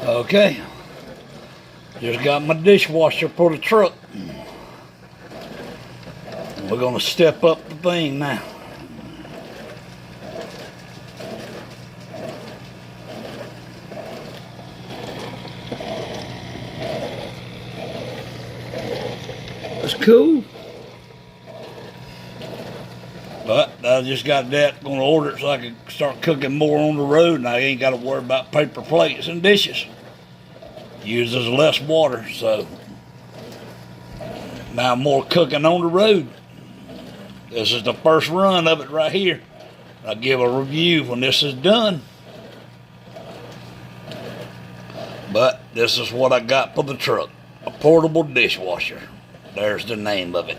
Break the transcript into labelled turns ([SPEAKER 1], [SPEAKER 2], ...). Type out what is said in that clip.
[SPEAKER 1] Okay, just got my dishwasher for the truck. We're gonna step up the thing now. That's cool. But I just got that, gonna order it so I can start cooking more on the road, and I ain't gotta worry about paper plates and dishes. Uses less water, so now more cooking on the road. This is the first run of it right here. I'll give a review when this is done. But this is what I got for the truck. A portable dishwasher. There's the name of it.